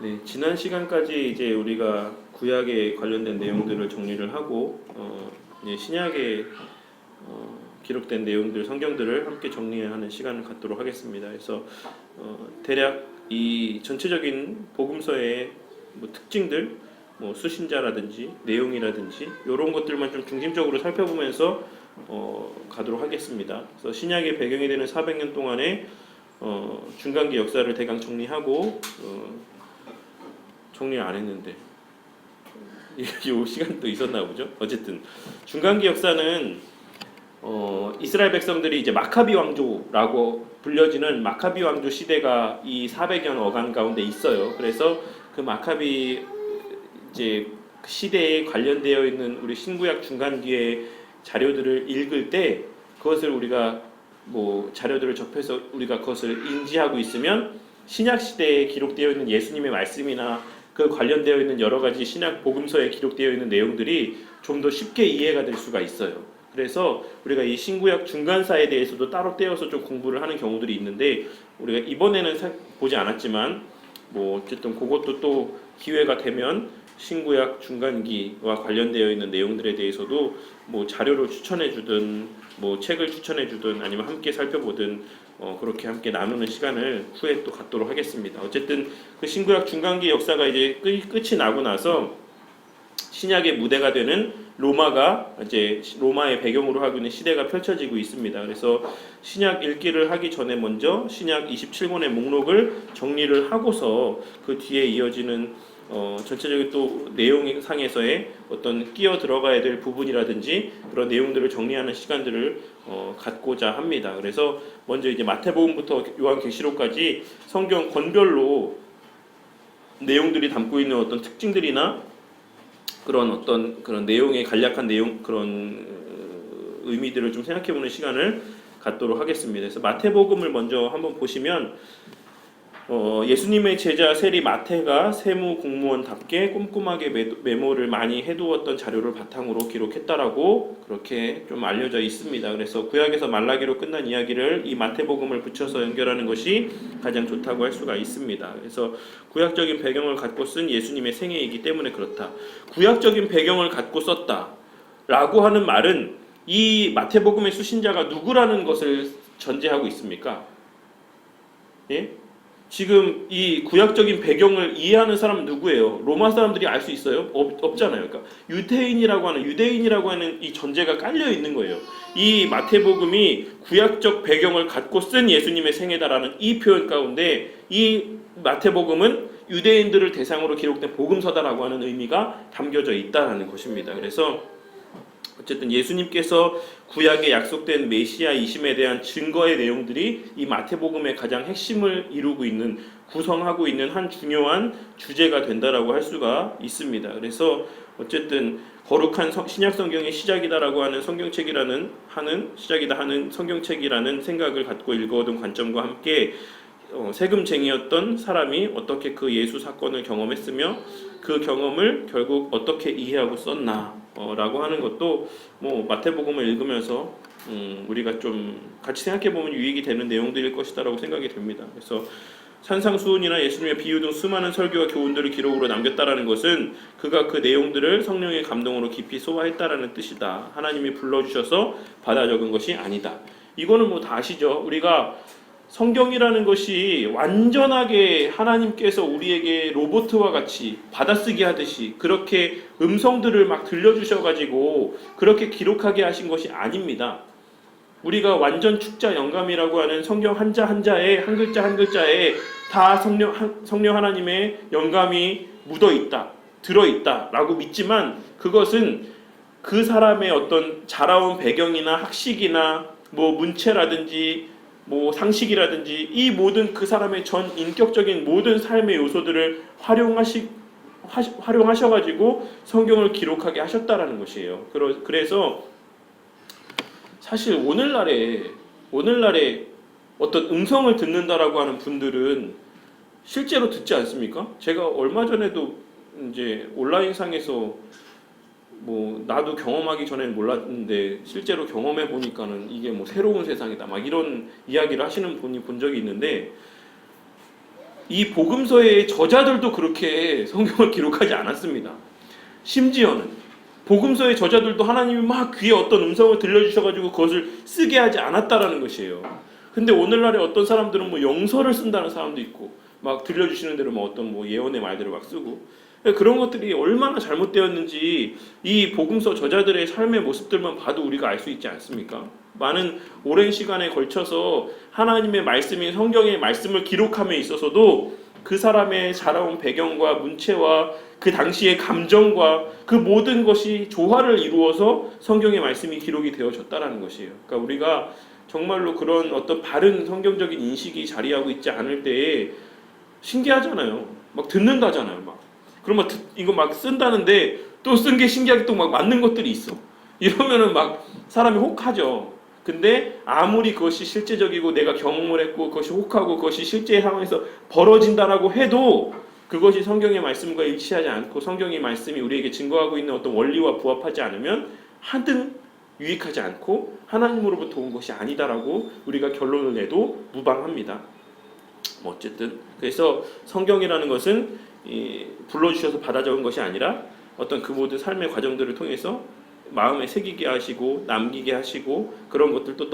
네, 지난 시간까지 이제 우리가 구약에 관련된 내용들을 정리를 하고 이제 신약에 기록된 내용들, 성경들을 함께 정리하는 시간을 갖도록 하겠습니다. 그래서 대략 이 전체적인 복음서의 뭐 특징들, 뭐 수신자라든지 내용이라든지 이런 것들만 좀 중심적으로 살펴보면서 가도록 하겠습니다. 그래서 신약의 배경이 되는 400년 동안의 중간기 역사를 대강 정리하고 정리 안 했는데 이 시간도 있었나 보죠. 어쨌든 중간기 역사는 이스라엘 백성들이 이제 마카비 왕조라고 불려지는 마카비 왕조 시대가 이 400년 어간 가운데 있어요. 그래서 그 마카비 이제 시대에 관련되어 있는 우리 신구약 중간기의 자료들을 읽을 때 그것을 우리가 뭐 자료들을 접해서 우리가 그것을 인지하고 있으면 신약 시대에 기록되어 있는 예수님의 말씀이나 그 관련되어 있는 여러 가지 신약 복음서에 기록되어 있는 내용들이 좀 더 쉽게 이해가 될 수가 있어요. 그래서 우리가 이 신구약 중간사에 대해서도 따로 떼어서 좀 공부를 하는 경우들이 있는데 우리가 이번에는 보지 않았지만 뭐 어쨌든 그것도 또 기회가 되면 신구약 중간기와 관련되어 있는 내용들에 대해서도 뭐 자료를 추천해 주든 뭐 책을 추천해 주든 아니면 함께 살펴보든 그렇게 함께 나누는 시간을 후에 또 갖도록 하겠습니다. 어쨌든 그 신구약 중간기 역사가 이제 끝이 나고 나서 신약의 무대가 되는 로마가 이제 로마의 배경으로 하고 있는 시대가 펼쳐지고 있습니다. 그래서 신약 읽기를 하기 전에 먼저 신약 27권의 목록을 정리를 하고서 그 뒤에 이어지는 전체적인 또 내용상에서의 어떤 끼어 들어가야 될 부분이라든지 그런 내용들을 정리하는 시간들을 갖고자 합니다. 그래서 먼저 이제 마태복음부터 요한계시록까지 성경 권별로 내용들이 담고 있는 어떤 특징들이나 그런 어떤 그런 내용의 간략한 내용 그런 의미들을 좀 생각해보는 시간을 갖도록 하겠습니다. 그래서 마태복음을 먼저 한번 보시면 예수님의 제자 세리 마태가 세무 공무원답게 꼼꼼하게 메모를 많이 해두었던 자료를 바탕으로 기록했다라고 그렇게 좀 알려져 있습니다. 그래서 구약에서 말라기로 끝난 이야기를 이 마태복음을 붙여서 연결하는 것이 가장 좋다고 할 수가 있습니다. 그래서 구약적인 배경을 갖고 쓴 예수님의 생애이기 때문에 그렇다. 구약적인 배경을 갖고 썼다라고 하는 말은 이 마태복음의 수신자가 누구라는 것을 전제하고 있습니까? 예? 지금 이 구약적인 배경을 이해하는 사람은 누구예요? 로마 사람들이 알 수 있어요? 없잖아요. 그러니까 유대인이라고 하는 이 전제가 깔려 있는 거예요. 이 마태복음이 구약적 배경을 갖고 쓴 예수님의 생애다라는 이 표현 가운데 이 마태복음은 유대인들을 대상으로 기록된 복음서다라고 하는 의미가 담겨져 있다라는 것입니다. 그래서 어쨌든 예수님께서 구약에 약속된 메시아이심에 대한 증거의 내용들이 이 마태복음의 가장 핵심을 이루고 있는 구성하고 있는 한 중요한 주제가 된다라고 할 수가 있습니다. 그래서 어쨌든 거룩한 신약 성경의 시작이다라고 하는 시작이다 하는 성경책이라는 생각을 갖고 읽어오던 관점과 함께 세금쟁이였던 사람이 어떻게 그 예수 사건을 경험했으며 그 경험을 결국 어떻게 이해하고 썼나 라고 하는 것도 뭐 마태복음을 읽으면서 우리가 좀 같이 생각해보면 유익이 되는 내용들일 것이다라고 생각이 됩니다. 그래서 산상수훈이나 예수님의 비유 등 수많은 설교와 교훈들을 기록으로 남겼다라는 것은 그가 그 내용들을 성령의 감동으로 깊이 소화했다라는 뜻이다. 하나님이 불러주셔서 받아 적은 것이 아니다. 이거는 뭐 다 아시죠? 우리가 성경이라는 것이 완전하게 하나님께서 우리에게 로봇과 같이 받아쓰기 하듯이 그렇게 음성들을 막 들려주셔가지고 그렇게 기록하게 하신 것이 아닙니다. 우리가 완전 축자 영감이라고 하는 성경 한자 한자에 한 글자 한 글자에 다 성령 하나님의 영감이 묻어있다, 들어있다라고 믿지만 그것은 그 사람의 어떤 자라온 배경이나 학식이나 뭐 문체라든지 뭐 상식이라든지 이 모든 그 사람의 전 인격적인 모든 삶의 요소들을 활용하셔가지고 성경을 기록하게 하셨다라는 것이에요. 그래서 사실 오늘날에 어떤 음성을 듣는다라고 하는 분들은 실제로 듣지 않습니까? 제가 얼마 전에도 이제 온라인상에서 뭐 나도 경험하기 전에는 몰랐는데 실제로 경험해 보니까는 이게 뭐 새로운 세상이다 막 이런 이야기를 하시는 분이 본 적이 있는데 이 복음서의 저자들도 그렇게 성경을 기록하지 않았습니다. 심지어는 복음서의 저자들도 하나님이 막 귀에 어떤 음성을 들려주셔가지고 그것을 쓰게 하지 않았다라는 것이에요. 근데 오늘날에 어떤 사람들은 뭐 영서를 쓴다는 사람도 있고 막 들려주시는 대로 뭐 어떤 뭐 예언의 말들을 막 쓰고, 그런 것들이 얼마나 잘못되었는지 이 복음서 저자들의 삶의 모습들만 봐도 우리가 알 수 있지 않습니까? 많은 오랜 시간에 걸쳐서 하나님의 말씀인 성경의 말씀을 기록함에 있어서도 그 사람의 자라온 배경과 문체와 그 당시의 감정과 그 모든 것이 조화를 이루어서 성경의 말씀이 기록이 되어졌다라는 것이에요. 그러니까 우리가 정말로 그런 어떤 바른 성경적인 인식이 자리하고 있지 않을 때에 신기하잖아요. 막 듣는다잖아요. 막 그러면 이거 막 쓴다는데 또 쓴 게 신기하게 또 막 맞는 것들이 있어. 이러면은 막 사람이 혹하죠. 근데 아무리 그것이 실제적이고 내가 경험을 했고 그것이 혹하고 그것이 실제 상황에서 벌어진다라고 해도 그것이 성경의 말씀과 일치하지 않고 성경의 말씀이 우리에게 증거하고 있는 어떤 원리와 부합하지 않으면 하등 유익하지 않고 하나님으로부터 온 것이 아니다라고 우리가 결론을 내도 무방합니다. 뭐 어쨌든 그래서 성경이라는 것은 불러주셔서 받아 적은 것이 아니라 어떤 그 모든 삶의 과정들을 통해서 마음에 새기게 하시고 남기게 하시고 그런 것들도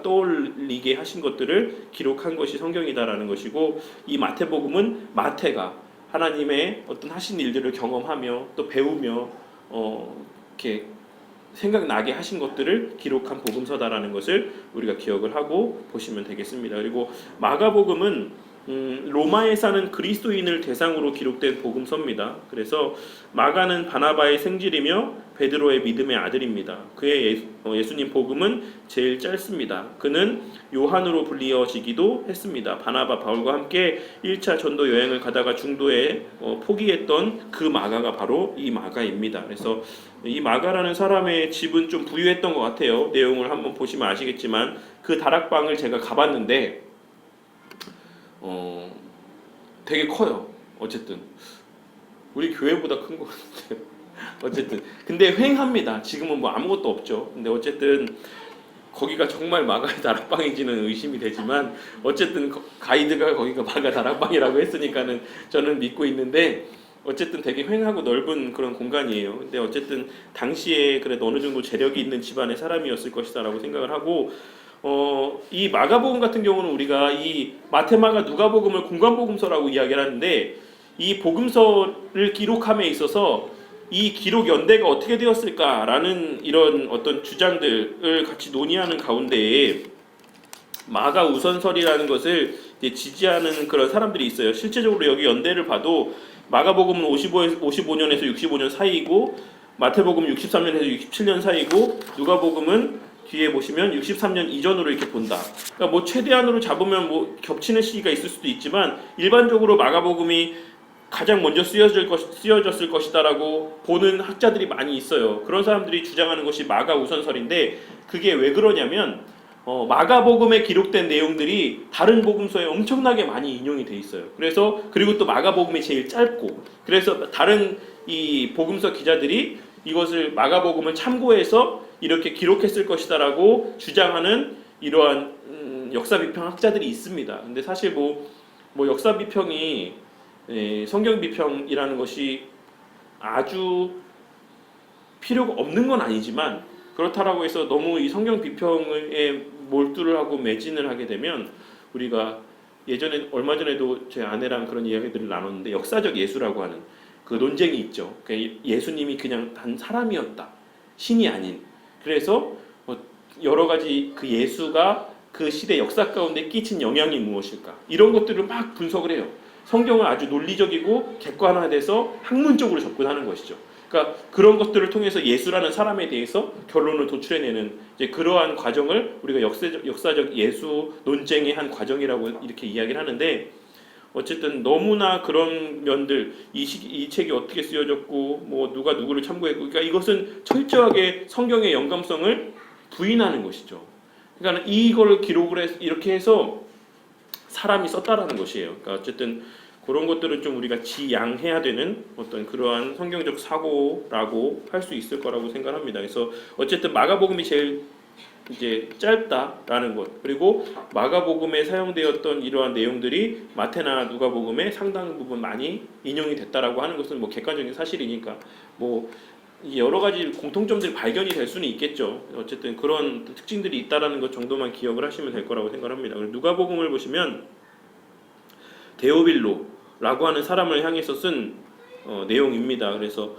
떠올리게 하신 것들을 기록한 것이 성경이다라는 것이고, 이 마태복음은 마태가 하나님의 어떤 하신 일들을 경험하며 또 배우며 이렇게 생각나게 하신 것들을 기록한 복음서다라는 것을 우리가 기억을 하고 보시면 되겠습니다. 그리고 마가복음은 로마에 사는 그리스도인을 대상으로 기록된 복음서입니다. 그래서 마가는 바나바의 생질이며 베드로의 믿음의 아들입니다. 그의 예수님 복음은 제일 짧습니다. 그는 요한으로 불리어지기도 했습니다. 바나바 바울과 함께 1차 전도 여행을 가다가 중도에 포기했던 그 마가가 바로 이 마가입니다. 그래서 이 마가라는 사람의 집은 좀 부유했던 것 같아요. 내용을 한번 보시면 아시겠지만 그 다락방을 제가 가봤는데 되게 커요. 어쨌든 우리 교회보다 큰 것 같아요. 어쨌든 근데 휑합니다. 지금은 뭐 아무것도 없죠. 근데 어쨌든 거기가 정말 마가의 다락방인지는 의심이 되지만 어쨌든 가이드가 거기가 마가 다락방이라고 했으니까는 저는 믿고 있는데, 어쨌든 되게 휑하고 넓은 그런 공간이에요. 근데 어쨌든 당시에 그래도 어느 정도 재력이 있는 집안의 사람이었을 것이다라고 생각을 하고, 이 마가복음 같은 경우는 우리가 이 마태마가 누가복음을 공관복음서라고 이야기를 하는데, 이 복음서를 기록함에 있어서 이 기록 연대가 어떻게 되었을까라는 이런 어떤 주장들을 같이 논의하는 가운데에 마가 우선설이라는 것을 이제 지지하는 그런 사람들이 있어요. 실제적으로 여기 연대를 봐도 마가복음은 55년에서 65년 사이이고 마태복음은 63년에서 67년 사이이고 누가복음은 뒤에 보시면 63년 이전으로 이렇게 본다. 그러니까 뭐 최대한으로 잡으면 뭐 겹치는 시기가 있을 수도 있지만 일반적으로 마가복음이 가장 먼저 쓰여졌을 것이다라고 보는 학자들이 많이 있어요. 그런 사람들이 주장하는 것이 마가 우선설인데, 그게 왜 그러냐면 마가복음에 기록된 내용들이 다른 복음서에 엄청나게 많이 인용이 돼 있어요. 그래서 그리고 또 마가복음이 제일 짧고, 그래서 다른 이 복음서 기자들이 이것을 마가복음을 참고해서 이렇게 기록했을 것이다라고 주장하는 이러한 역사 비평 학자들이 있습니다. 근데 사실 뭐 역사 비평이 성경 비평이라는 것이 아주 필요가 없는 건 아니지만, 그렇다라고 해서 너무 이 성경 비평에 몰두를 하고 매진을 하게 되면 우리가 예전에 얼마 전에도 제 아내랑 그런 이야기들을 나눴는데 역사적 예수라고 하는 그 논쟁이 있죠. 그러니까 예수님이 그냥 단 사람이었다, 신이 아닌. 그래서 여러 가지 그 예수가 그 시대 역사 가운데 끼친 영향이 무엇일까, 이런 것들을 막 분석을 해요. 성경을 아주 논리적이고 객관화돼서 학문적으로 접근하는 것이죠. 그러니까 그런 것들을 통해서 예수라는 사람에 대해서 결론을 도출해내는 이제 그러한 과정을 우리가 역사적 예수 논쟁의 한 과정이라고 이렇게 이야기를 하는데, 어쨌든 너무나 그런 면들, 이 책이 어떻게 쓰여졌고 뭐 누가 누구를 참고했고, 그러니까 이것은 철저하게 성경의 영감성을 부인하는 것이죠. 그러니까 이걸 기록을 해서 이렇게 해서 사람이 썼다라는 것이에요. 그러니까 어쨌든 그런 것들은 좀 우리가 지양해야 되는 어떤 그러한 성경적 사고라고 할 수 있을 거라고 생각합니다. 그래서 어쨌든 마가복음이 제일 이제 짧다라는 것, 그리고 마가복음에 사용되었던 이러한 내용들이 마태나 누가복음에 상당 부분 많이 인용이 됐다라고 하는 것은 뭐 객관적인 사실이니까 뭐 여러 가지 공통점들이 발견이 될 수는 있겠죠. 어쨌든 그런 특징들이 있다라는 것 정도만 기억을 하시면 될 거라고 생각합니다. 누가복음을 보시면 데오빌로라고 하는 사람을 향해서 쓴 내용입니다. 그래서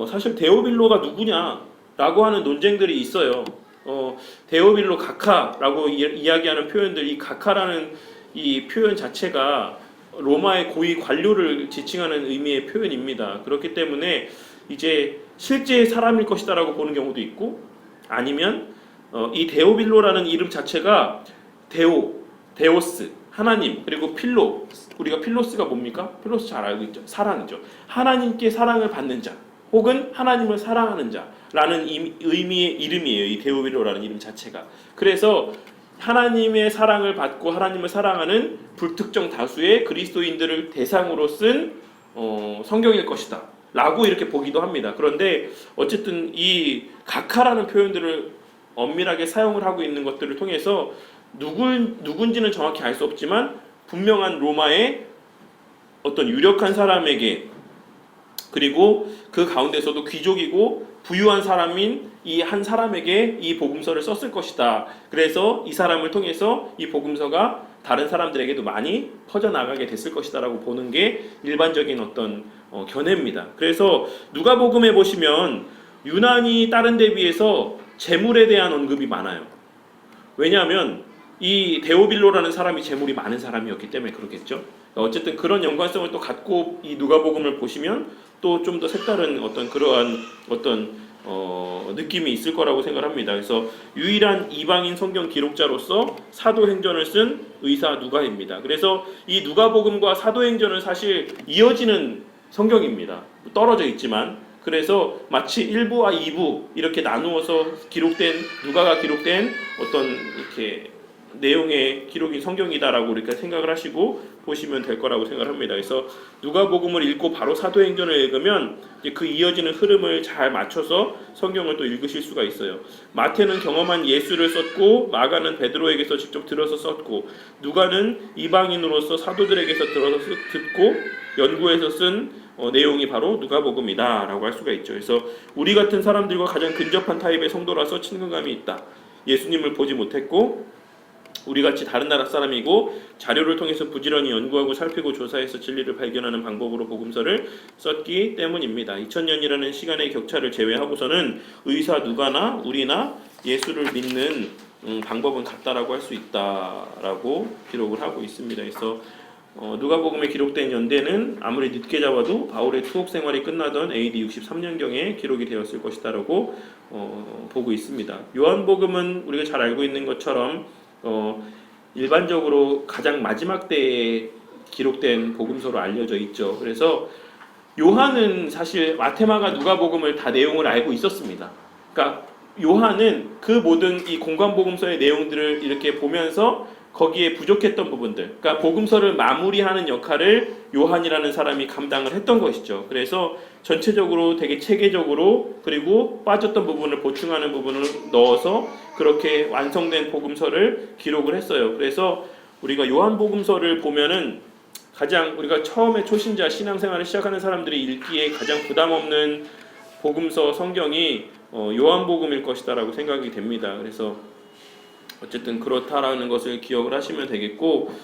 사실 데오빌로가 누구냐라고 하는 논쟁들이 있어요. 데오빌로 가카라고 이야기하는 표현들, 이 가카라는 이 표현 자체가 로마의 고위 관료를 지칭하는 의미의 표현입니다. 그렇기 때문에 이제 실제 사람일 것이다라고 보는 경우도 있고, 아니면 이 데오빌로라는 이름 자체가 데오스 하나님, 그리고 필로, 우리가 필로스가 뭡니까? 필로스 잘 알고 있죠. 사랑이죠. 하나님께 사랑을 받는 자, 혹은 하나님을 사랑하는 자라는 의미의 이름이에요. 이 데오빌로라는 이름 자체가. 그래서 하나님의 사랑을 받고 하나님을 사랑하는 불특정 다수의 그리스도인들을 대상으로 쓴 성경일 것이다 라고 이렇게 보기도 합니다. 그런데 어쨌든 이 각하라는 표현들을 엄밀하게 사용을 하고 있는 것들을 통해서 누군지는 정확히 알 수 없지만 분명한 로마의 어떤 유력한 사람에게, 그리고 그 가운데서도 귀족이고 부유한 사람인 이 한 사람에게 이 복음서를 썼을 것이다. 그래서 이 사람을 통해서 이 복음서가 다른 사람들에게도 많이 퍼져나가게 됐을 것이다 라고 보는 게 일반적인 어떤 견해입니다. 그래서 누가복음에 보시면 유난히 다른 데 비해서 재물에 대한 언급이 많아요. 왜냐하면 이 데오빌로라는 사람이 재물이 많은 사람이었기 때문에 그렇겠죠. 어쨌든 그런 연관성을 또 갖고 이 누가복음을 보시면 또 좀 더 색다른 어떤 그러한 어떤 느낌이 있을 거라고 생각합니다. 그래서 유일한 이방인 성경 기록자로서 사도행전을 쓴 의사 누가입니다. 그래서 이 누가복음과 사도행전은 사실 이어지는 성경입니다. 떨어져 있지만, 그래서 마치 1부와 2부 이렇게 나누어서 기록된, 누가가 기록된 어떤 이렇게 내용의 기록인 성경이다라고 이렇게 생각을 하시고 보시면 될 거라고 생각합니다. 그래서 누가복음을 읽고 바로 사도행전을 읽으면 이제 그 이어지는 흐름을 잘 맞춰서 성경을 또 읽으실 수가 있어요. 마태는 경험한 예수를 썼고, 마가는 베드로에게서 직접 들어서 썼고, 누가는 이방인으로서 사도들에게서 들어서 듣고 연구해서 쓴 내용이 바로 누가복음이다라고 할 수가 있죠. 그래서 우리 같은 사람들과 가장 근접한 타입의 성도라서 친근감이 있다. 예수님을 보지 못했고 우리같이 다른 나라 사람이고 자료를 통해서 부지런히 연구하고 살피고 조사해서 진리를 발견하는 방법으로 복음서를 썼기 때문입니다. 2000년이라는 시간의 격차를 제외하고서는 의사 누가나 우리나 예수를 믿는 방법은 같다라고 할 수 있다라고 기록을 하고 있습니다. 그래서 누가복음에 기록된 연대는 아무리 늦게 잡아도 바울의 투옥 생활이 끝나던 AD 63년경에 기록이 되었을 것이다라고 보고 있습니다. 요한복음은 우리가 잘 알고 있는 것처럼 일반적으로 가장 마지막 때에 기록된 복음서로 알려져 있죠. 그래서 요한은 사실 마테마가 누가복음을 다 내용을 알고 있었습니다. 그러니까 요한은 그 모든 이 공관복음서의 내용들을 이렇게 보면서 거기에 부족했던 부분들, 그러니까 복음서를 마무리하는 역할을 요한이라는 사람이 감당을 했던 것이죠. 그래서 전체적으로 되게 체계적으로, 그리고 빠졌던 부분을 보충하는 부분을 넣어서 그렇게 완성된 복음서를 기록을 했어요. 그래서 우리가 요한복음서를 보면은 가장 우리가 처음에 초신자 신앙생활을 시작하는 사람들이 읽기에 가장 부담 없는 복음서 성경이 요한복음일 것이다라고 생각이 됩니다. 그래서 어쨌든 그렇다라는 것을 기억을 하시면 되겠고,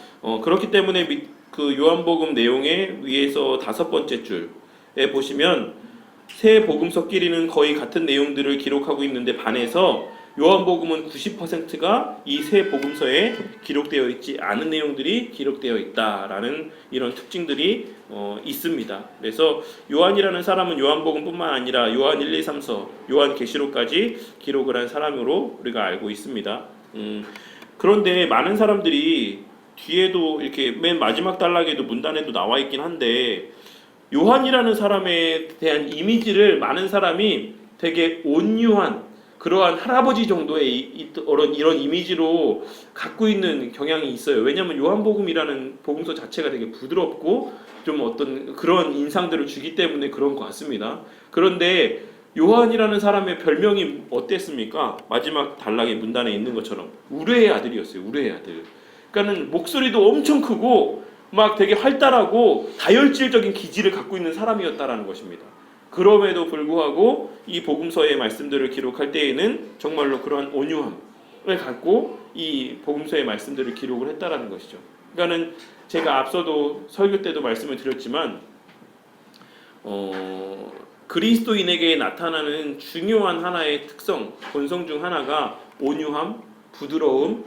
그렇기 때문에 그 요한복음 내용의 위에서 5번째 줄에 보시면 세 복음서끼리는 거의 같은 내용들을 기록하고 있는데 반해서 요한복음은 90%가 이 세 복음서에 기록되어 있지 않은 내용들이 기록되어 있다라는 이런 특징들이 있습니다. 그래서 요한이라는 사람은 요한복음뿐만 아니라 요한 1, 2, 3서, 요한계시록까지 기록을 한 사람으로 우리가 알고 있습니다. 그런데 많은 사람들이 뒤에도 이렇게 맨 마지막 단락에도 문단에도 나와 있긴 한데, 요한이라는 사람에 대한 이미지를 많은 사람이 되게 온유한 그러한 할아버지 정도의 이런 이미지로 갖고 있는 경향이 있어요. 왜냐하면 요한복음이라는 복음서 자체가 되게 부드럽고 좀 어떤 그런 인상들을 주기 때문에 그런 것 같습니다. 그런데 요한이라는 사람의 별명이 어땠습니까? 마지막 단락의 문단에 있는 것처럼 우레의 아들이었어요. 우레의 아들. 그러니까는 목소리도 엄청 크고 막 되게 활달하고 다혈질적인 기질을 갖고 있는 사람이었다라는 것입니다. 그럼에도 불구하고 이 복음서의 말씀들을 기록할 때에는 정말로 그러한 온유함을 갖고 이 복음서의 말씀들을 기록을 했다라는 것이죠. 그러니까는 제가 앞서도 설교 때도 말씀을 드렸지만 그리스도인에게 나타나는 중요한 하나의 특성, 본성 중 하나가 온유함, 부드러움,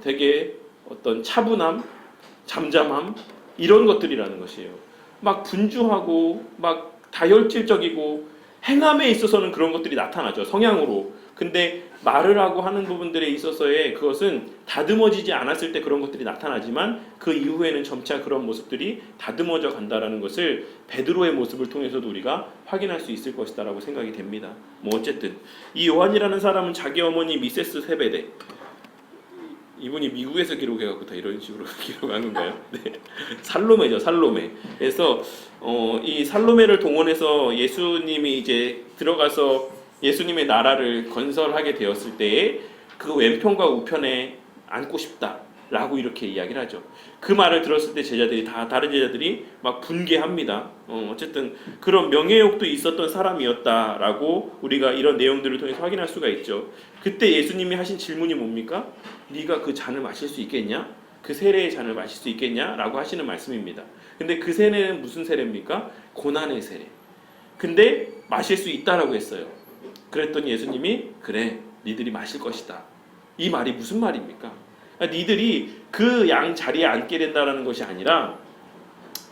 되게 어떤 차분함, 잠잠함 이런 것들이라는 것이에요. 막 분주하고 막 다혈질적이고 행함에 있어서는 그런 것들이 나타나죠. 성향으로. 근데 말을 하고 하는 부분들에 있어서의 그것은 다듬어지지 않았을 때 그런 것들이 나타나지만 그 이후에는 점차 그런 모습들이 다듬어져 간다라는 것을 베드로의 모습을 통해서도 우리가 확인할 수 있을 것이다라고 생각이 됩니다. 뭐 어쨌든 이 요한이라는 사람은 자기 어머니 미세스 세베데, 이분이 미국에서 기록해갖고 다 이런 식으로 기록한 건가요? 네. 살로메죠, 살로메. 그래서 이 살로메를 동원해서 예수님이 이제 들어가서 예수님의 나라를 건설하게 되었을 때에 그 왼편과 우편에 앉고 싶다라고 이렇게 이야기를 하죠. 그 말을 들었을 때 제자들이 다른 제자들이 막 분개합니다. 어쨌든 그런 명예욕도 있었던 사람이었다라고 우리가 이런 내용들을 통해서 확인할 수가 있죠. 그때 예수님이 하신 질문이 뭡니까? 네가 그 잔을 마실 수 있겠냐? 그 세례의 잔을 마실 수 있겠냐? 라고 하시는 말씀입니다. 근데 그 세례는 무슨 세례입니까? 고난의 세례. 근데 마실 수 있다라고 했어요. 그랬더니 예수님이 그래, 니들이 마실 것이다. 이 말이 무슨 말입니까? 니들이 그 양 자리에 앉게 된다는 것이 아니라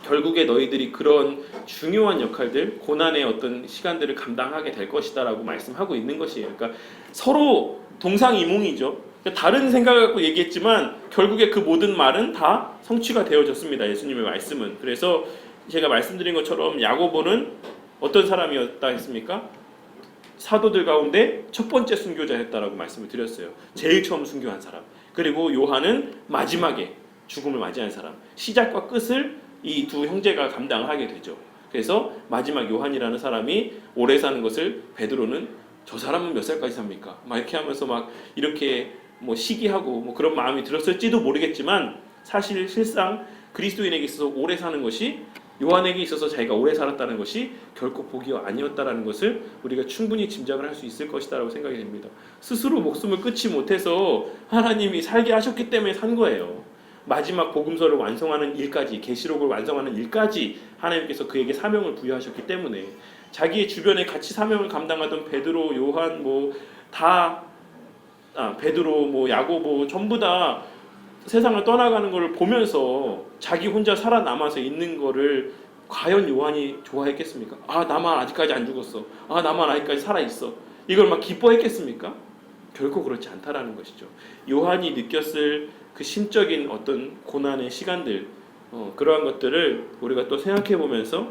결국에 너희들이 그런 중요한 역할들, 고난의 어떤 시간들을 감당하게 될 것이다라고 말씀하고 있는 것이에요. 그러니까 서로 동상이몽이죠. 다른 생각을 갖고 얘기했지만 결국에 그 모든 말은 다 성취가 되어졌습니다. 예수님의 말씀은. 그래서 제가 말씀드린 것처럼 야고보는 어떤 사람이었다 했습니까? 사도들 가운데 첫 번째 순교자였다라고 말씀을 드렸어요. 제일 처음 순교한 사람. 그리고 요한은 마지막에 죽음을 맞이한 사람. 시작과 끝을 이 두 형제가 감당하게 되죠. 그래서 마지막 요한이라는 사람이 오래 사는 것을 베드로는 저 사람은 몇 살까지 삽니까? 막 이렇게 하면서 막 이렇게 뭐 시기하고 뭐 그런 마음이 들었을지도 모르겠지만 사실 실상 그리스도인에게 있어서 오래 사는 것이 요한에게 있어서 자기가 오래 살았다는 것이 결코 복이 아니었다라는 것을 우리가 충분히 짐작을 할 수 있을 것이다라고 생각이 됩니다. 스스로 목숨을 끊지 못해서 하나님이 살게 하셨기 때문에 산 거예요. 마지막 복음서를 완성하는 일까지, 계시록을 완성하는 일까지 하나님께서 그에게 사명을 부여하셨기 때문에 자기의 주변에 같이 사명을 감당하던 베드로, 요한 베드로, 야고보 전부 다 세상을 떠나가는 것을 보면서 자기 혼자 살아남아서 있는 거를 과연 요한이 좋아했겠습니까? 나만 아직까지 안 죽었어. 나만 아직까지 살아있어. 이걸 막 기뻐했겠습니까? 결코 그렇지 않다라는 것이죠. 요한이 느꼈을 그 심적인 어떤 고난의 시간들, 그러한 것들을 우리가 또 생각해 보면서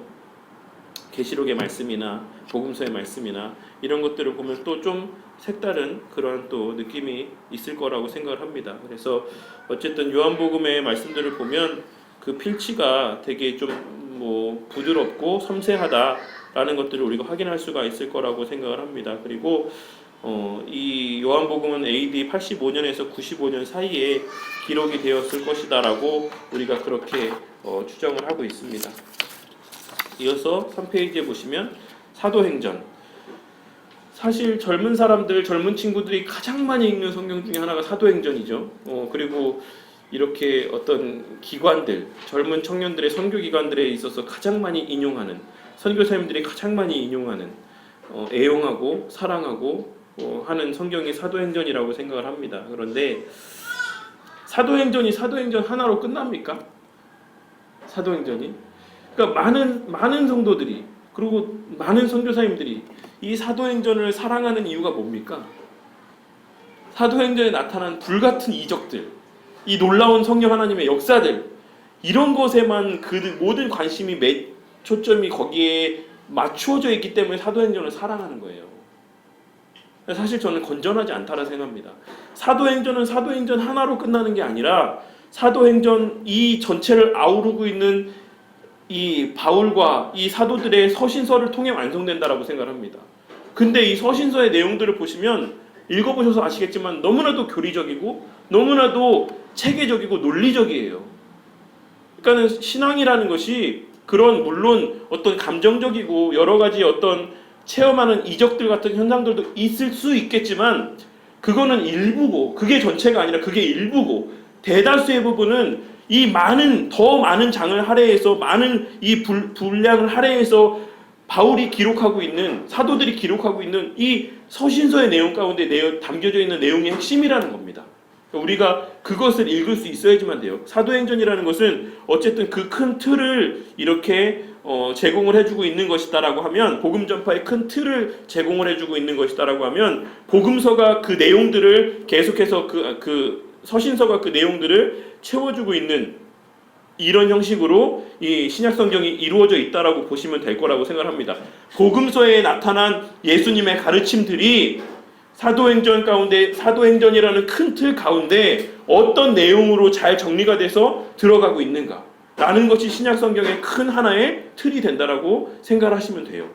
계시록의 말씀이나 복음서의 말씀이나 이런 것들을 보면 또 좀 색다른 그러한 또 느낌이 있을 거라고 생각을 합니다. 그래서 어쨌든 요한복음의 말씀들을 보면 그 필치가 되게 좀 뭐 부드럽고 섬세하다라는 것들을 우리가 확인할 수가 있을 거라고 생각을 합니다. 그리고 이 요한복음은 AD 85년에서 95년 사이에 기록이 되었을 것이다라고 우리가 그렇게 추정을 하고 있습니다. 이어서 3페이지에 보시면 사도행전. 사실 젊은 사람들, 젊은 친구들이 가장 많이 읽는 성경 중에 하나가 사도행전이죠. 그리고 이렇게 어떤 기관들, 젊은 청년들의 선교 기관들에 있어서 가장 많이 인용하는, 선교사님들이 가장 많이 인용하는, 애용하고 사랑하고 하는 성경이 사도행전이라고 생각을 합니다. 그런데 사도행전이 사도행전 하나로 끝납니까? 사도행전이? 그러니까 많은 성도들이, 그리고 많은 선교사님들이 이 사도행전을 사랑하는 이유가 뭡니까? 사도행전에 나타난 불같은 이적들, 이 놀라운 성령 하나님의 역사들, 이런 것에만 그 모든 관심이 초점이 거기에 맞추어져 있기 때문에 사도행전을 사랑하는 거예요. 사실 저는 건전하지 않다라 생각합니다. 사도행전은 사도행전 하나로 끝나는 게 아니라 사도행전 이 전체를 아우르고 있는 이 바울과 이 사도들의 서신서를 통해 완성된다라고 생각합니다. 근데 이 서신서의 내용들을 보시면 읽어보셔서 아시겠지만 너무나도 교리적이고 너무나도 체계적이고 논리적이에요. 그러니까는 신앙이라는 것이 그런 물론 어떤 감정적이고 여러 가지 어떤 체험하는 이적들 같은 현상들도 있을 수 있겠지만 그거는 일부고 그게 전체가 아니라 그게 일부고 대다수의 부분은 이 많은 더 많은 장을 할애해서 많은 이 분량을 할애해서 바울이 기록하고 있는 사도들이 기록하고 있는 이 서신서의 내용 가운데 담겨져 있는 내용의 핵심이라는 겁니다. 우리가 그것을 읽을 수 있어야지만 돼요. 사도행전이라는 것은 어쨌든 그 큰 틀을 이렇게 제공을 해주고 있는 것이다라고 하면 복음 전파의 큰 틀을 제공을 해주고 있는 것이다라고 하면 복음서가 그 내용들을 계속해서 그 서신서가 그 내용들을 채워주고 있는 이런 형식으로 이 신약 성경이 이루어져 있다라고 보시면 될 거라고 생각합니다. 복음서에 나타난 예수님의 가르침들이 사도행전 가운데 사도행전이라는 큰 틀 가운데 어떤 내용으로 잘 정리가 돼서 들어가고 있는가 라는 것이 신약 성경의 큰 하나의 틀이 된다라고 생각하시면 돼요.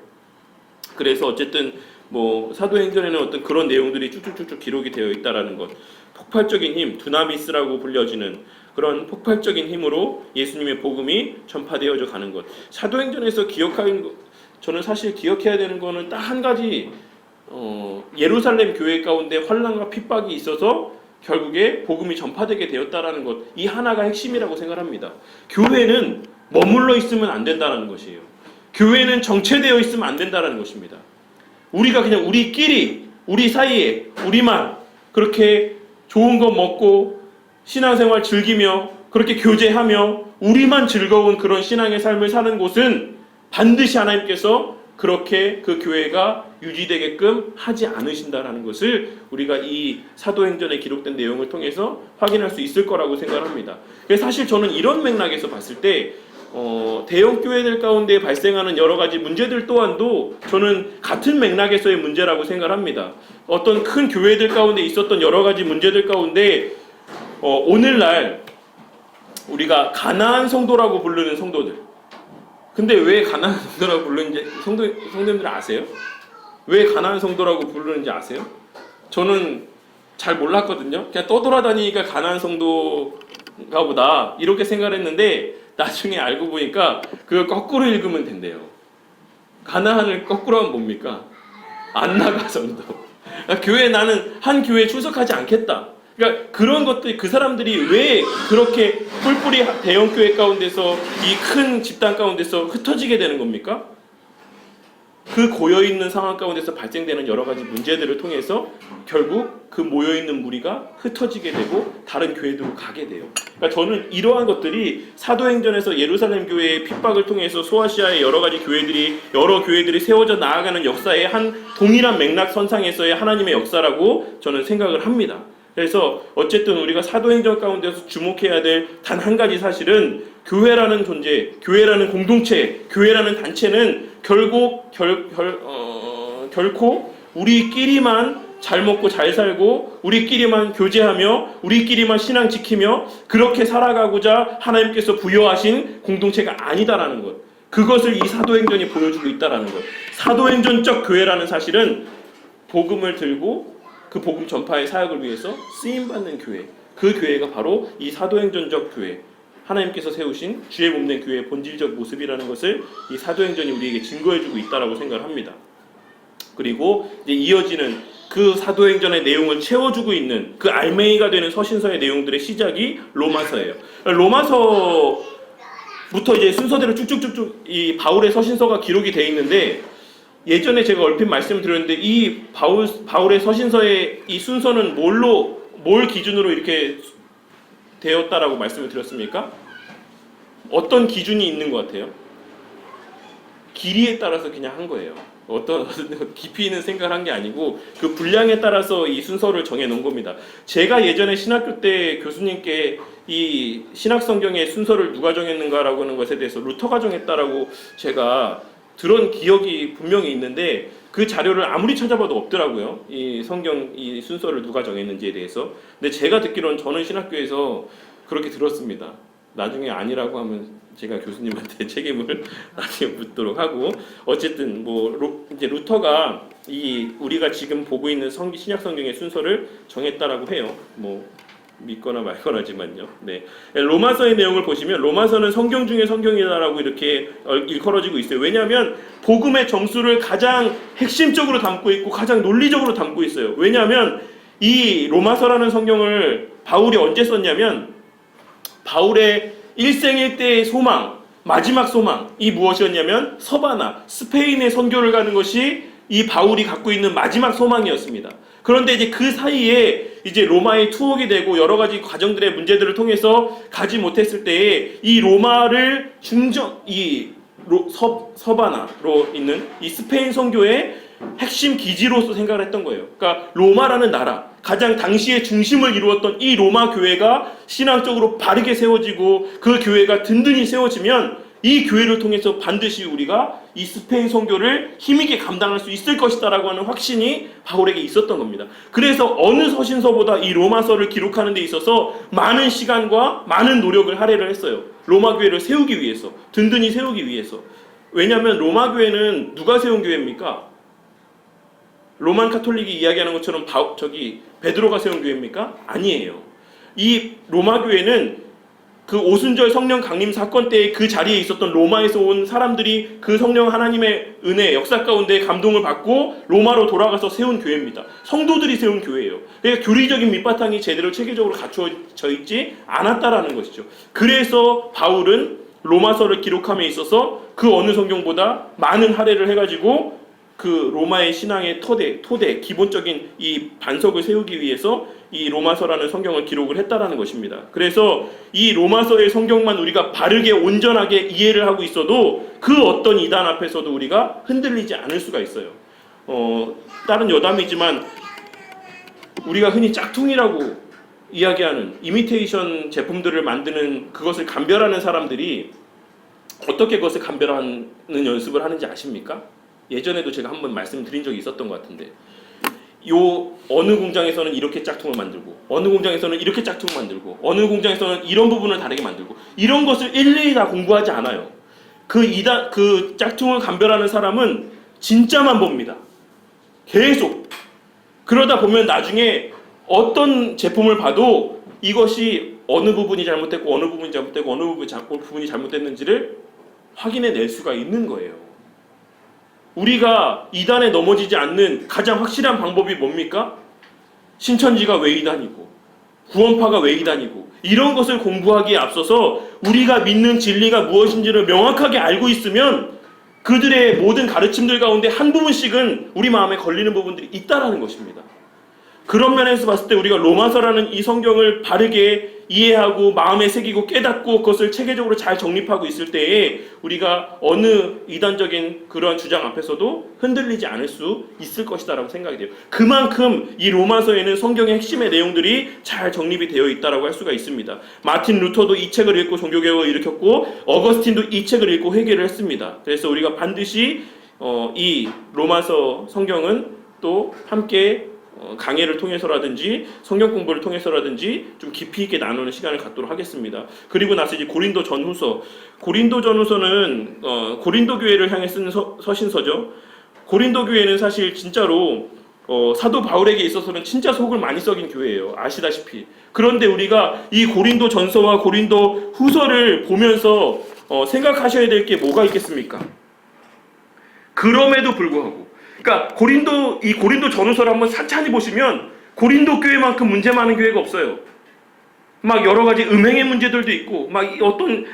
그래서 어쨌든 뭐 사도행전에는 어떤 그런 내용들이 쭉쭉쭉쭉 기록이 되어 있다라는 것, 폭발적인 힘, 두나미스라고 불려지는 그런 폭발적인 힘으로 예수님의 복음이 전파되어져 가는 것. 사도행전에서 기억하는 것, 저는 사실 기억해야 되는 거는 딱 한 가지, 예루살렘 교회 가운데 환난과 핍박이 있어서 결국에 복음이 전파되게 되었다라는 것, 이 하나가 핵심이라고 생각합니다. 교회는 머물러 있으면 안 된다는 것이에요. 교회는 정체되어 있으면 안 된다는 것입니다. 우리가 그냥 우리끼리 우리 사이에 우리만 그렇게 좋은 거 먹고 신앙생활 즐기며 그렇게 교제하며 우리만 즐거운 그런 신앙의 삶을 사는 곳은 반드시 하나님께서 그렇게 그 교회가 유지되게끔 하지 않으신다라는 것을 우리가 이 사도행전에 기록된 내용을 통해서 확인할 수 있을 거라고 생각합니다. 그래서 사실 저는 이런 맥락에서 봤을 때 대형 교회들 가운데 발생하는 여러 가지 문제들 또한도 저는 같은 맥락에서의 문제라고 생각합니다. 어떤 큰 교회들 가운데 있었던 여러 가지 문제들 가운데 오늘날 우리가 가나안 성도라고 부르는 성도들, 근데 왜 가나안 성도라고 부르는지 성도님들 아세요? 왜 가나안 성도라고 부르는지 아세요? 저는 잘 몰랐거든요. 그냥 떠돌아다니니까 가나안 성도가 보다 이렇게 생각했는데 나중에 알고 보니까 그걸 거꾸로 읽으면 된대요. 가나안을 거꾸로 하면 뭡니까? 안 나가 성도. 그러니까 교회 나는 한 교회에 출석하지 않겠다. 그러니까 그런 것들, 그 사람들이 왜 그렇게 뿔뿔이 대형 교회 가운데서 이 큰 집단 가운데서 흩어지게 되는 겁니까? 그 고여있는 상황 가운데서 발생되는 여러 가지 문제들을 통해서 결국 그 모여있는 무리가 흩어지게 되고 다른 교회들로 가게 돼요. 그러니까 저는 이러한 것들이 사도행전에서 예루살렘 교회의 핍박을 통해서 소아시아의 여러 교회들이 세워져 나아가는 역사의 한 동일한 맥락 선상에서의 하나님의 역사라고 저는 생각을 합니다. 그래서 어쨌든 우리가 사도행전 가운데서 주목해야 될 단 한 가지 사실은 교회라는 존재, 교회라는 공동체, 교회라는 단체는 결국 결코 우리끼리만 잘 먹고 잘 살고 우리끼리만 교제하며 우리끼리만 신앙 지키며 그렇게 살아가고자 하나님께서 부여하신 공동체가 아니다라는 것, 그것을 이 사도행전이 보여주고 있다라는 것. 사도행전적 교회라는 사실은 복음을 들고 그 복음 전파의 사역을 위해서 쓰임받는 교회, 그 교회가 바로 이 사도행전적 교회, 하나님께서 세우신 주의 몸된 교회의 본질적 모습이라는 것을 이 사도행전이 우리에게 증거해주고 있다라고 생각을 합니다. 그리고 이제 이어지는 그 사도행전의 내용을 채워주고 있는 그 알맹이가 되는 서신서의 내용들의 시작이 로마서예요. 로마서부터 이제 순서대로 쭉쭉쭉쭉 이 바울의 서신서가 기록이 되어 있는데, 예전에 제가 얼핏 말씀을 드렸는데 이 바울의 서신서의 이 순서는 뭘 기준으로 이렇게 되었다라고 말씀을 드렸습니까? 어떤 기준이 있는 것 같아요? 길이에 따라서 그냥 한 거예요. 어떤 깊이 있는 생각을 한 게 아니고 그 분량에 따라서 이 순서를 정해 놓은 겁니다. 제가 예전에 신학교 때 교수님께 이 신학성경의 순서를 누가 정했는가라고 하는 것에 대해서 루터가 정했다라고 제가 들은 기억이 분명히 있는데 그 자료를 아무리 찾아봐도 없더라고요. 이 성경 이 순서를 누가 정했는지에 대해서. 근데 제가 듣기로는 저는 신학교에서 그렇게 들었습니다. 나중에 아니라고 하면 제가 교수님한테 책임을 나중에 묻도록 하고, 어쨌든 이제 루터가 이 우리가 지금 보고 있는 신약 성경의 순서를 정했다라고 해요. 믿거나 말거나지만요. 네. 로마서의 내용을 보시면 로마서는 성경 중에 성경이다라고 이렇게 일컬어지고 있어요. 왜냐하면 복음의 정수를 가장 핵심적으로 담고 있고 가장 논리적으로 담고 있어요. 왜냐하면 이 로마서라는 성경을 바울이 언제 썼냐면 바울의 일생일대의 소망, 마지막 소망이 무엇이었냐면 서바나, 스페인의 선교를 가는 것이 이 바울이 갖고 있는 마지막 소망이었습니다. 그런데 이제 그 사이에 이제 로마에 투옥이 되고 여러 가지 과정들의 문제들을 통해서 가지 못했을 때에 이 로마를 서바나로 있는 이 스페인 선교의 핵심 기지로서 생각을 했던 거예요. 그러니까 로마라는 나라, 가장 당시의 중심을 이루었던 이 로마 교회가 신앙적으로 바르게 세워지고 그 교회가 든든히 세워지면 이 교회를 통해서 반드시 우리가 이 스페인 선교를 힘있게 감당할 수 있을 것이다라고 하는 확신이 바울에게 있었던 겁니다. 그래서 어느 서신서보다 이 로마서를 기록하는 데 있어서 많은 시간과 많은 노력을 할애를 했어요. 로마 교회를 세우기 위해서, 든든히 세우기 위해서. 왜냐하면 로마 교회는 누가 세운 교회입니까? 로만 카톨릭이 이야기하는 것처럼 베드로가 세운 교회입니까? 아니에요. 이 로마 교회는 그 오순절 성령 강림 사건 때에 그 자리에 있었던 로마에서 온 사람들이 그 성령 하나님의 은혜, 역사 가운데 감동을 받고 로마로 돌아가서 세운 교회입니다. 성도들이 세운 교회예요. 그러니까 교리적인 밑바탕이 제대로 체계적으로 갖춰져 있지 않았다라는 것이죠. 그래서 바울은 로마서를 기록함에 있어서 그 어느 성경보다 많은 할애를 해가지고 그 로마의 신앙의 토대, 기본적인 이 반석을 세우기 위해서 이 로마서라는 성경을 기록을 했다라는 것입니다. 그래서 이 로마서의 성경만 우리가 바르게 온전하게 이해를 하고 있어도 그 어떤 이단 앞에서도 우리가 흔들리지 않을 수가 있어요. 다른 여담이지만 우리가 흔히 짝퉁이라고 이야기하는 이미테이션 제품들을 만드는 그것을 감별하는 사람들이 어떻게 그것을 감별하는 연습을 하는지 아십니까? 예전에도 제가 한번 말씀드린 적이 있었던 것 같은데, 어느 공장에서는 이렇게 짝퉁을 만들고 어느 공장에서는 이렇게 짝퉁을 만들고 어느 공장에서는 이런 부분을 다르게 만들고 이런 것을 일일이 다 공부하지 않아요. 그 짝퉁을 감별하는 사람은 진짜만 봅니다. 계속. 그러다 보면 나중에 어떤 제품을 봐도 이것이 어느 부분이 잘못됐고 어느 부분이 잘못됐고 어느 부분이 잘못됐는지를 확인해 낼 수가 있는 거예요. 우리가 이단에 넘어지지 않는 가장 확실한 방법이 뭡니까? 신천지가 왜 이단이고 구원파가 왜 이단이고 이런 것을 공부하기에 앞서서 우리가 믿는 진리가 무엇인지를 명확하게 알고 있으면 그들의 모든 가르침들 가운데 한 부분씩은 우리 마음에 걸리는 부분들이 있다라는 것입니다. 그런 면에서 봤을 때 우리가 로마서라는 이 성경을 바르게 이해하고 마음에 새기고 깨닫고 그것을 체계적으로 잘 정립하고 있을 때에 우리가 어느 이단적인 그러한 주장 앞에서도 흔들리지 않을 수 있을 것이다라고 생각이 돼요. 그만큼 이 로마서에는 성경의 핵심의 내용들이 잘 정립이 되어 있다라고 할 수가 있습니다. 마틴 루터도 이 책을 읽고 종교개혁을 일으켰고 어거스틴도 이 책을 읽고 회개를 했습니다. 그래서 우리가 반드시 이 로마서 성경은 또 함께 강해를 통해서라든지 성경 공부를 통해서라든지 좀 깊이 있게 나누는 시간을 갖도록 하겠습니다. 그리고 나서 이제 고린도 전후서는 고린도 교회를 향해 쓴 서신서죠. 고린도 교회는 사실 진짜로 사도 바울에게 있어서는 진짜 속을 많이 썩인 교회예요. 아시다시피. 그런데 우리가 이 고린도 전서와 고린도 후서를 보면서 생각하셔야 될 게 뭐가 있겠습니까? 그럼에도 불구하고, 그러니까 고린도 전후서를 한번 찬찬히 보시면 고린도 교회만큼 문제 많은 교회가 없어요. 막 여러 가지 음행의 문제들도 있고, 막 어떤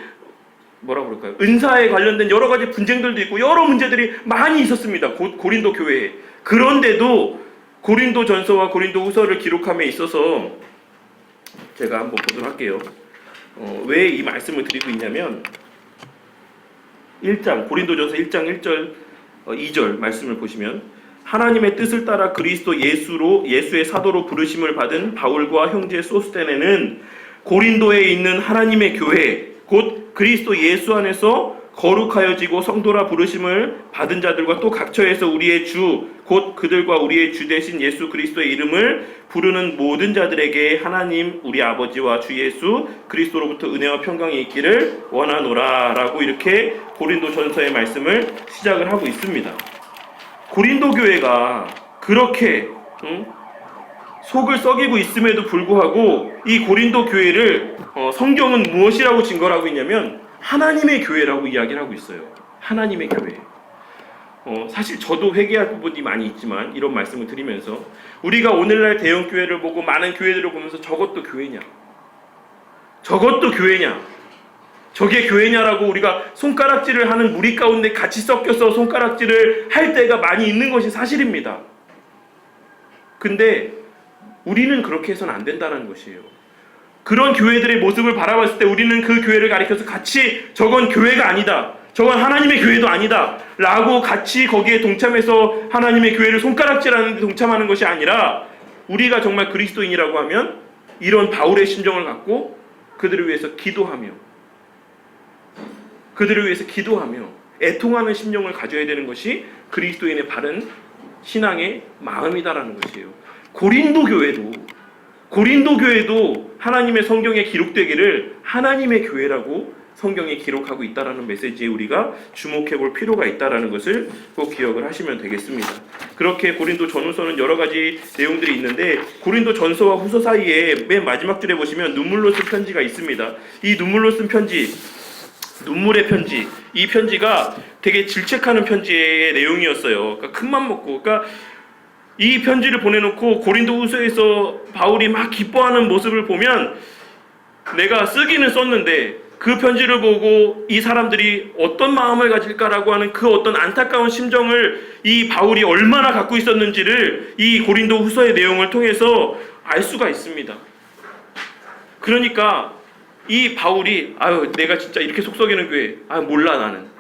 은사에 관련된 여러 가지 분쟁들도 있고 여러 문제들이 많이 있었습니다. 고린도 교회에. 그런데도 고린도 전서와 고린도 후서를 기록함에 있어서 제가 한번 보도록 할게요. 왜 이 말씀을 드리고 있냐면 1장 고린도전서 1장 1절 2절 말씀을 보시면 하나님의 뜻을 따라 그리스도 예수의 사도로 부르심을 받은 바울과 형제 소스테네는 고린도에 있는 하나님의 교회 곧 그리스도 예수 안에서 거룩하여지고 성도라 부르심을 받은 자들과 또 각처에서 우리의 주 곧 그들과 우리의 주 되신 예수 그리스도의 이름을 부르는 모든 자들에게 하나님 우리 아버지와 주 예수 그리스도로부터 은혜와 평강이 있기를 원하노라 라고 이렇게 고린도전서의 말씀을 시작을 하고 있습니다. 고린도 교회가 그렇게 속을 썩이고 있음에도 불구하고 이 고린도 교회를 성경은 무엇이라고 증거를 하고 있냐면 하나님의 교회라고 이야기를 하고 있어요. 하나님의 교회. 사실 저도 회개할 부분이 많이 있지만 이런 말씀을 드리면서 우리가 오늘날 대형 교회를 보고 많은 교회들을 보면서 저것도 교회냐? 저것도 교회냐? 저게 교회냐라고 우리가 손가락질을 하는 무리 가운데 같이 섞여서 손가락질을 할 때가 많이 있는 것이 사실입니다. 근데 우리는 그렇게 해서는 안 된다는 것이에요. 그런 교회들의 모습을 바라봤을 때 우리는 그 교회를 가리켜서 같이 저건 교회가 아니다. 저건 하나님의 교회도 아니다. 라고 같이 거기에 동참해서 하나님의 교회를 손가락질하는 데 동참하는 것이 아니라 우리가 정말 그리스도인이라고 하면 이런 바울의 심정을 갖고 그들을 위해서 기도하며 애통하는 심령을 가져야 되는 것이 그리스도인의 바른 신앙의 마음이다라는 것이에요. 고린도 교회도 하나님의 성경에 기록되기를 하나님의 교회라고 성경에 기록하고 있다라는 메시지에 우리가 주목해 볼 필요가 있다라는 것을 꼭 기억을 하시면 되겠습니다. 그렇게 고린도 전후서는 여러 가지 내용들이 있는데 고린도 전서와 후서 사이에 맨 마지막 줄에 보시면 눈물로 쓴 편지가 있습니다. 이 눈물로 쓴 편지, 눈물의 편지, 이 편지가 되게 질책하는 편지의 내용이었어요. 그러니까 큰맘 먹고, 그러니까 이 편지를 보내놓고 고린도후서에서 바울이 막 기뻐하는 모습을 보면 내가 쓰기는 썼는데 그 편지를 보고 이 사람들이 어떤 마음을 가질까라고 하는 그 어떤 안타까운 심정을 이 바울이 얼마나 갖고 있었는지를 이 고린도후서의 내용을 통해서 알 수가 있습니다. 그러니까 이 바울이 내가 진짜 이렇게 속썩이는 교회 몰라 나는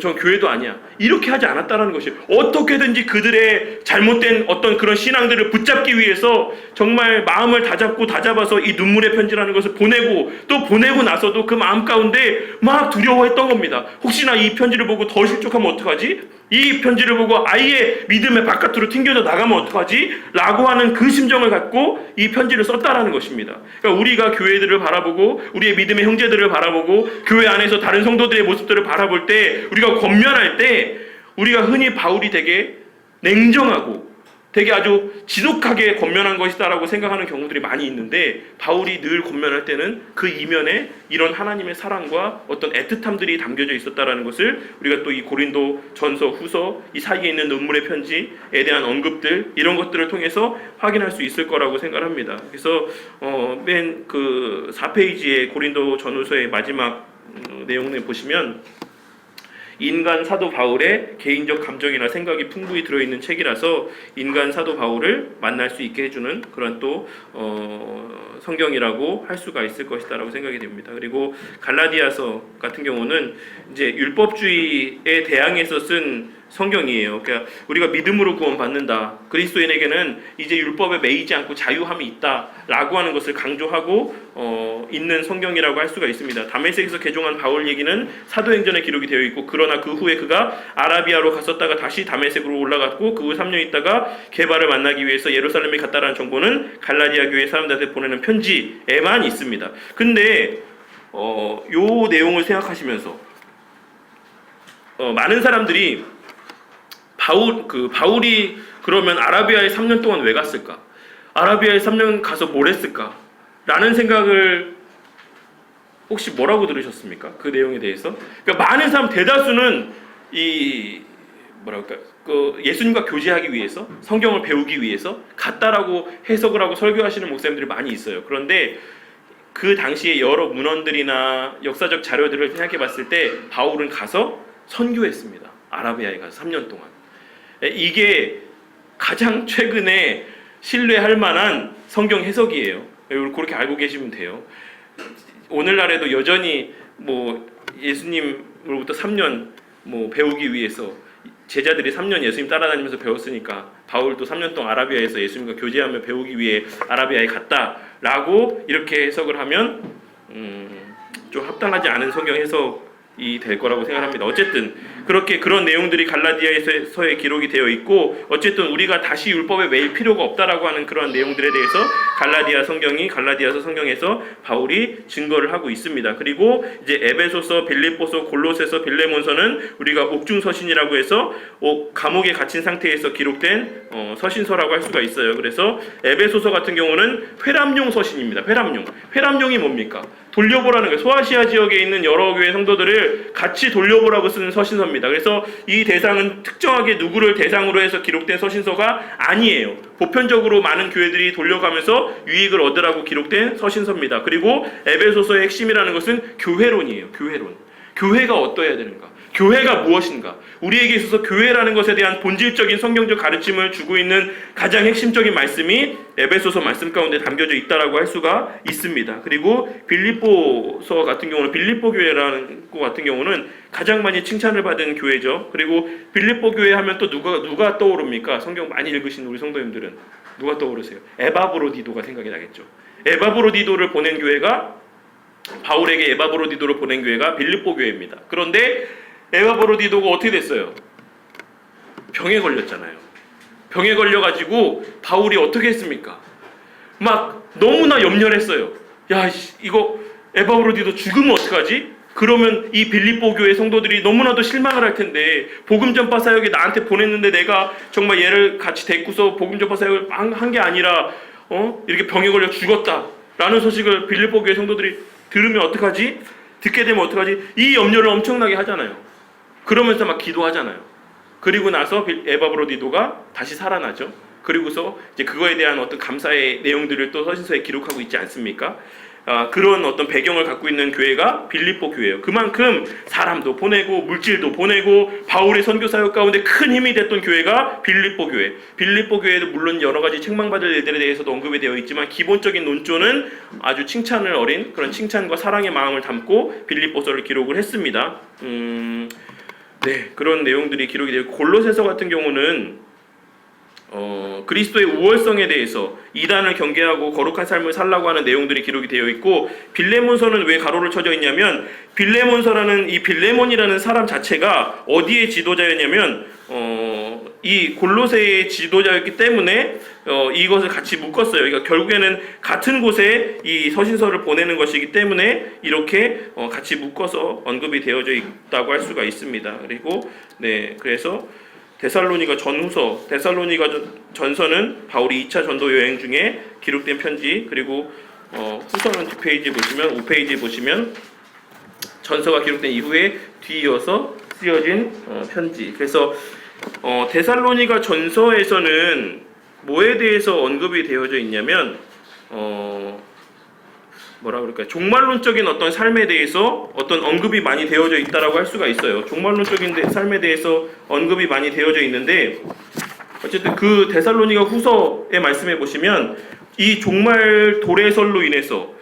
전 교회도 아니야 이렇게 하지 않았다는 것이 어떻게든지 그들의 잘못된 어떤 그런 신앙들을 붙잡기 위해서 정말 마음을 다잡아서 이 눈물의 편지라는 것을 보내고 또 보내고 나서도 그 마음 가운데 막 두려워했던 겁니다. 혹시나 이 편지를 보고 더 실족하면 어떡하지? 이 편지를 보고 아예 믿음의 바깥으로 튕겨져 나가면 어떡하지? 라고 하는 그 심정을 갖고 이 편지를 썼다라는 것입니다. 그러니까 우리가 교회들을 바라보고 우리의 믿음의 형제들을 바라보고 교회 안에서 다른 성도들의 모습들을 바라볼 때 우리가 권면할 때 우리가 흔히 바울이 되게 냉정하고 되게 아주 지독하게 권면한 것이다라고 생각하는 경우들이 많이 있는데 바울이 늘 권면할 때는 그 이면에 이런 하나님의 사랑과 어떤 애틋함들이 담겨져 있었다라는 것을 우리가 또 이 고린도 전서 후서 이 사이에 있는 눈물의 편지에 대한 언급들 이런 것들을 통해서 확인할 수 있을 거라고 생각합니다. 그래서 맨 그 4페이지의 고린도 전후서의 마지막 내용을 보시면 인간 사도 바울의 개인적 감정이나 생각이 풍부히 들어있는 책이라서 인간 사도 바울을 만날 수 있게 해주는 그런 또 성경이라고 할 수가 있을 것이다라고 생각이 됩니다. 그리고 갈라디아서 같은 경우는 이제 율법주의에 대항해서 쓴 성경이에요. 그러니까 우리가 믿음으로 구원받는다. 그리스도인에게는 이제 율법에 매이지 않고 자유함이 있다라고 하는 것을 강조하고 있는 성경이라고 할 수가 있습니다. 다메섹에서 개종한 바울 얘기는 사도행전에 기록이 되어 있고 그러나 그 후에 그가 아라비아로 갔었다가 다시 다메섹으로 올라갔고 그 후 3년 있다가 게바를 만나기 위해서 예루살렘에 갔다라는 정보는 갈라디아 교회 사람들한테 보내는 편지에만 있습니다. 근데 요 내용을 생각하시면서 많은 사람들이 바울이 그러면 아라비아에 3년 동안 왜 갔을까? 아라비아에 3년 가서 뭘 했을까? 라는 생각을 혹시 뭐라고 들으셨습니까? 그 내용에 대해서? 그러니까 많은 사람 대다수는 예수님과 교제하기 위해서 성경을 배우기 위해서 갔다라고 해석을 하고 설교하시는 목사님들이 많이 있어요. 그런데 그 당시에 여러 문헌들이나 역사적 자료들을 생각해 봤을 때 바울은 가서 선교했습니다. 아라비아에 가서 3년 동안. 이게 가장 최근에 신뢰할 만한 성경 해석이에요. 그렇게 알고 계시면 돼요. 오늘날에도 여전히 예수님으로부터 3년 배우기 위해서 제자들이 3년 예수님 따라다니면서 배웠으니까 바울도 3년 동안 아라비아에서 예수님과 교제하며 배우기 위해 아라비아에 갔다라고 이렇게 해석을 하면 좀 합당하지 않은 성경 해석 될 거라고 생각합니다. 어쨌든 그렇게 그런 내용들이 갈라디아서에 기록이 되어 있고, 어쨌든 우리가 다시 율법에 매일 필요가 없다라고 하는 그런 내용들에 대해서 갈라디아서 성경에서 바울이 증거를 하고 있습니다. 그리고 이제 에베소서, 빌립보서, 골로새서, 빌레몬서는 우리가 옥중서신이라고 해서 감옥에 갇힌 상태에서 기록된 서신서라고 할 수가 있어요. 그래서 에베소서 같은 경우는 회람용 서신입니다. 회람용이 뭡니까? 돌려보라는 거예요. 소아시아 지역에 있는 여러 교회 성도들을 같이 돌려보라고 쓰는 서신서입니다. 그래서 이 대상은 특정하게 누구를 대상으로 해서 기록된 서신서가 아니에요. 보편적으로 많은 교회들이 돌려가면서 유익을 얻으라고 기록된 서신서입니다. 그리고 에베소서의 핵심이라는 것은 교회론이에요. 교회가 어떠해야 되는가? 교회가 무엇인가? 우리에게 있어서 교회라는 것에 대한 본질적인 성경적 가르침을 주고 있는 가장 핵심적인 말씀이 에베소서 말씀 가운데 담겨져 있다라고 할 수가 있습니다. 그리고 빌립보서 같은 경우는, 빌립보 교회라는 것 같은 경우는 가장 많이 칭찬을 받은 교회죠. 그리고 빌립보 교회 하면 또 누가 떠오릅니까? 성경 많이 읽으신 우리 성도님들은 누가 떠오르세요? 에바브로디도가 생각이 나겠죠. 에바브로디도를 보낸 교회가, 바울에게 에바브로디도를 보낸 교회가 빌립보 교회입니다. 그런데 에바브로디도가 어떻게 됐어요? 병에 걸렸잖아요. 병에 걸려가지고 바울이 어떻게 했습니까? 막 너무나 염려했어요. 야, 이거 에바브로디도 죽으면 어떡하지? 그러면 이 빌립보 교회 성도들이 너무나도 실망을 할 텐데, 복음 전파 사역에 나한테 보냈는데 내가 정말 얘를 같이 데리고서 복음 전파 사역을 한 게 아니라 이렇게 병에 걸려 죽었다라는 소식을 빌립보 교회 성도들이 들으면 어떡하지? 듣게 되면 어떡하지? 이 염려를 엄청나게 하잖아요. 그러면서 막 기도하잖아요. 그리고 나서 에바브로디도가 다시 살아나죠. 그리고서 이제 그거에 대한 어떤 감사의 내용들을 또 서신서에 기록하고 있지 않습니까? 그런 어떤 배경을 갖고 있는 교회가 빌립보 교회예요. 그만큼 사람도 보내고 물질도 보내고 바울의 선교 사역 가운데 큰 힘이 됐던 교회가 빌립보 교회. 빌립보 교회도 물론 여러 가지 책망받을 일들에 대해서도 언급이 되어 있지만, 기본적인 논조는 아주 칭찬을 어린 그런 칭찬과 사랑의 마음을 담고 빌립보서를 기록을 했습니다. 네, 그런 내용들이 기록이 되고, 골로새서 같은 경우는 그리스도의 우월성에 대해서 이단을 경계하고 거룩한 삶을 살라고 하는 내용들이 기록이 되어 있고, 빌레몬서는 왜 가로를 쳐져 있냐면, 빌레몬서라는 이 빌레몬이라는 사람 자체가 어디의 지도자였냐면 이 골로새의 지도자였기 때문에 이것을 같이 묶었어요. 그러니까 결국에는 같은 곳에 이 서신서를 보내는 것이기 때문에 이렇게 같이 묶어서 언급이 되어져 있다고 할 수가 있습니다. 그리고 그래서 데살로니가 전서는 바울이 2차 전도 여행 중에 기록된 편지, 그리고 후서는 2페이지 보시면, 5페이지 보시면 전서가 기록된 이후에 뒤이어서 쓰여진 편지. 그래서 데살로니가 전서에서는 뭐에 대해서 언급이 되어져 있냐면 종말론적인 어떤 삶에 대해서 어떤 언급이 많이 되어져 있다라고 할 수가 있어요. 종말론적인 삶에 대해서 언급이 많이 되어져 있는데, 어쨌든 그 데살로니가 후서의 말씀해 보시면 이 종말 도래설로 인해서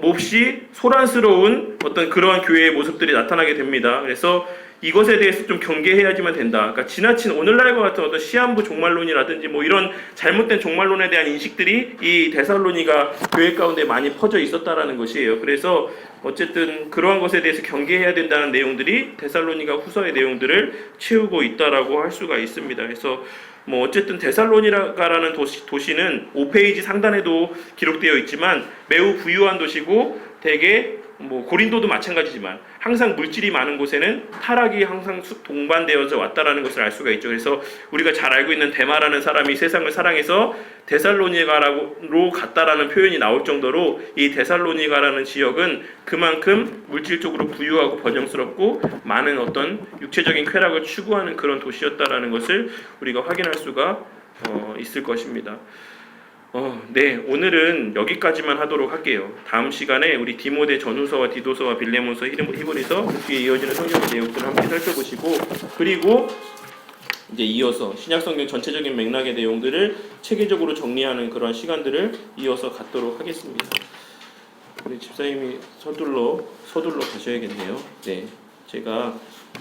몹시 소란스러운 어떤 그러한 교회의 모습들이 나타나게 됩니다. 그래서 이것에 대해서 좀 경계해야지만 된다. 그러니까 지나친 오늘날과 같은 어떤 시한부 종말론이라든지 뭐 이런 잘못된 종말론에 대한 인식들이 이 데살로니가 교회 가운데 많이 퍼져 있었다라는 것이에요. 그래서 어쨌든 그러한 것에 대해서 경계해야 된다는 내용들이 데살로니가 후서의 내용들을 채우고 있다라고 할 수가 있습니다. 그래서 어쨌든 데살로니가라는 도시는 5페이지 상단에도 기록되어 있지만 매우 부유한 도시고, 대개 고린도도 마찬가지지만 항상 물질이 많은 곳에는 타락이 항상 동반되어져 왔다라는 것을 알 수가 있죠. 그래서 우리가 잘 알고 있는 데마라는 사람이 세상을 사랑해서 데살로니가로 갔다라는 표현이 나올 정도로 이 데살로니가라는 지역은 그만큼 물질적으로 부유하고 번영스럽고 많은 어떤 육체적인 쾌락을 추구하는 그런 도시였다라는 것을 우리가 확인할 수가 있을 것입니다. 오늘은 여기까지만 하도록 할게요. 다음 시간에 우리 디모데 전후서와 디도서와 빌레몬서, 히브리서, 그 뒤에 이어지는 성경의 내용들을 함께 살펴보시고, 그리고 이제 이어서 신약성경 전체적인 맥락의 내용들을 체계적으로 정리하는 그런 시간들을 이어서 갖도록 하겠습니다. 우리 집사님이 서둘러 가셔야겠네요. 제가